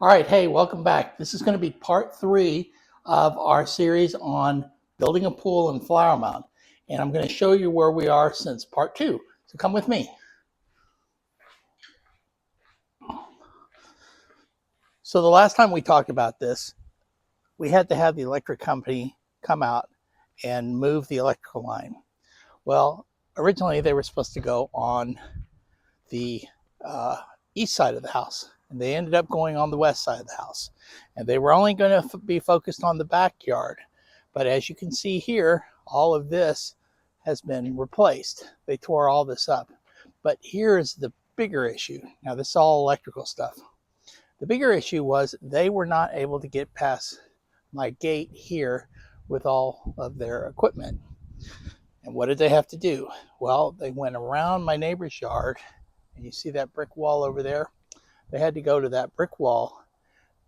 All right, hey, welcome back. This is going to be part 3 of our series on building a pool in Flower Mound. And I'm going to show you where we are since part 2. So come with me. So the last time we talked about this, we had to have the electric company come out and move the electrical line. Well, originally they were supposed to go on the east side of the house, and they ended up going on the west side of the house, and they were only going to be focused on the backyard. But as you can see here, all of this has been replaced. They tore all this up. But here is the bigger issue. Now, this is all electrical stuff. The bigger issue was they were not able to get past my gate here with all of their equipment. And what did they have to do? Well, they went around my neighbor's yard, and you see that brick wall over there? They had to go to that brick wall,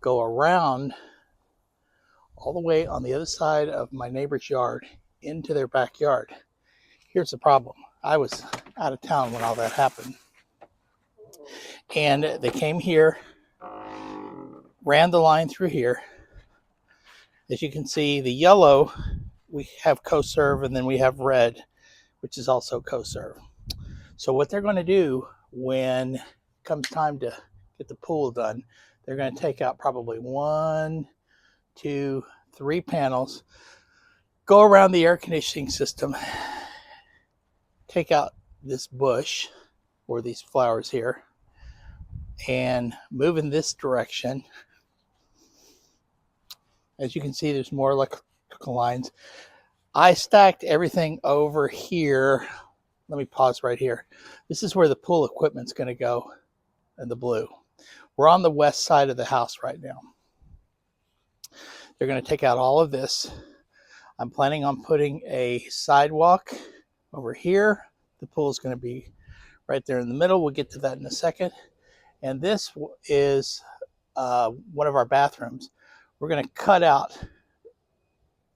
go around all the way on the other side of my neighbor's yard into their backyard. Here's the problem. I was out of town when all that happened. And they came here, ran the line through here. As you can see, the yellow, we have co-serve, and then we have red, which is also co-serve. So what they're going to do when it comes time to get the pool done, they're going to take out probably 1, 2, 3 panels, go around the air conditioning system, take out this bush or these flowers here, and move in this direction. As you can see, there's more electrical lines. I stacked everything over here. Let me pause right here. This is where the pool equipment's going to go in the blue. We're on the west side of the house right now. They're going to take out all of this. I'm planning on putting a sidewalk over here. The pool is going to be right there in the middle. We'll get to that in a second. And this is one of our bathrooms. We're going to cut out,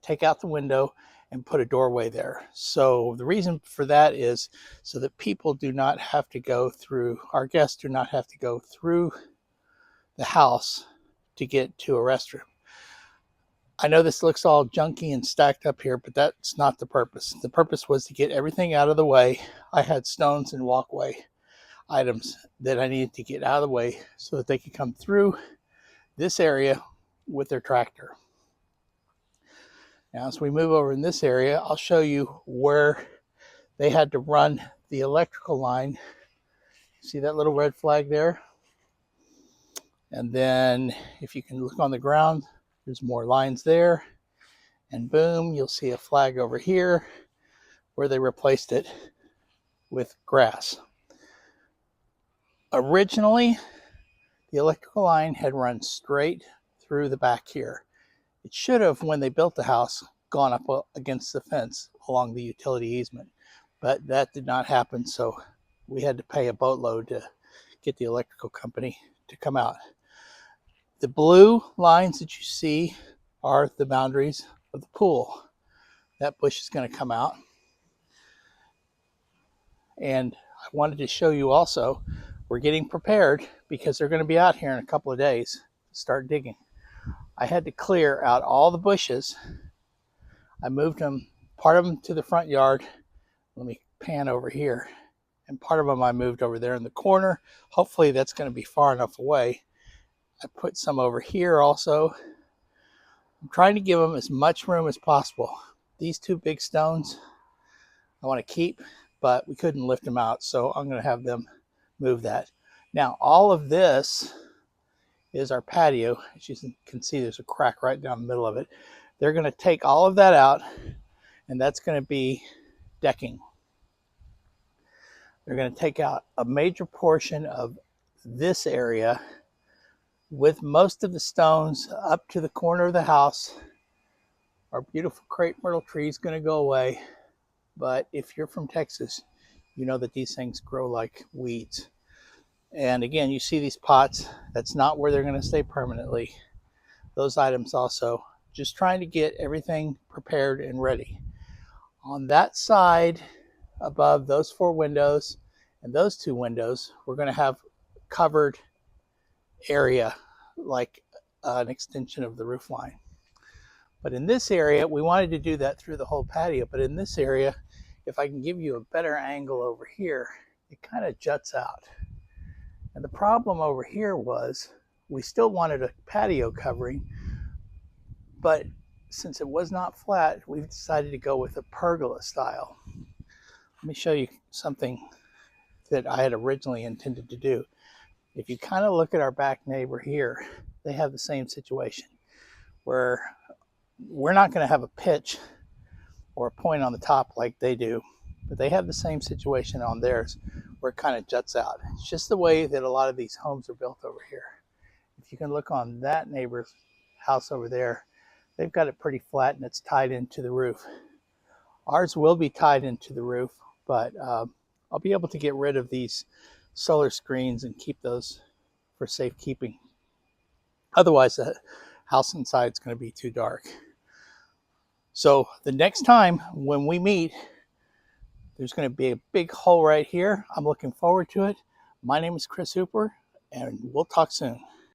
take out the window, and put a doorway there. So the reason for that is so that people do not have to go through, our guests do not have to go through the house to get to a restroom. I know this looks all junky and stacked up here, but that's not the purpose. The purpose was to get everything out of the way. I had stones and walkway items that I needed to get out of the way so that they could come through this area with their tractor. Now, as we move over in this area, I'll show you where they had to run the electrical line. See that little red flag there? And then if you can look on the ground, there's more lines there. And boom, you'll see a flag over here where they replaced it with grass. Originally, the electrical line had run straight through the back here. It should have, when they built the house, gone up against the fence along the utility easement, but that did not happen, so we had to pay a boatload to get the electrical company to come out. The blue lines that you see are the boundaries of the pool. That bush is going to come out. And I wanted to show you also, we're getting prepared because they're going to be out here in a couple of days to start digging. I had to clear out all the bushes. I moved them, part of them to the front yard. Let me pan over here. And part of them I moved over there in the corner. Hopefully that's going to be far enough away. I put some over here also. I'm trying to give them as much room as possible. These 2 big stones I want to keep, but we couldn't lift them out, so I'm going to have them move that. Now, all of this is our patio. As you can see, there's a crack right down the middle of it. They're going to take all of that out, and that's going to be decking. They're going to take out a major portion of this area with most of the stones up to the corner of the house. Our beautiful crepe myrtle tree is going to go away, but if you're from Texas, you know that these things grow like weeds. And again, you see these pots, that's not where they're going to stay permanently. Those items also, just trying to get everything prepared and ready. On that side, above those 4 windows and those 2 windows, we're going to have covered area like an extension of the roof line. But in this area, we wanted to do that through the whole patio. But in this area, if I can give you a better angle over here, it kind of juts out. And the problem over here was we still wanted a patio covering, but since it was not flat, we've decided to go with a pergola style. Let me show you something that I had originally intended to do. If you kind of look at our back neighbor here, they have the same situation where we're not going to have a pitch or a point on the top like they do, but they have the same situation on theirs where it kind of juts out. It's just the way that a lot of these homes are built over here. If you can look on that neighbor's house over there, they've got it pretty flat and it's tied into the roof. Ours will be tied into the roof, but I'll be able to get rid of these solar screens and keep those for safekeeping. Otherwise, the house inside is going to be too dark. So the next time when we meet, there's going to be a big hole right here. I'm looking forward to it. My name is Chris Hooper, and we'll talk soon.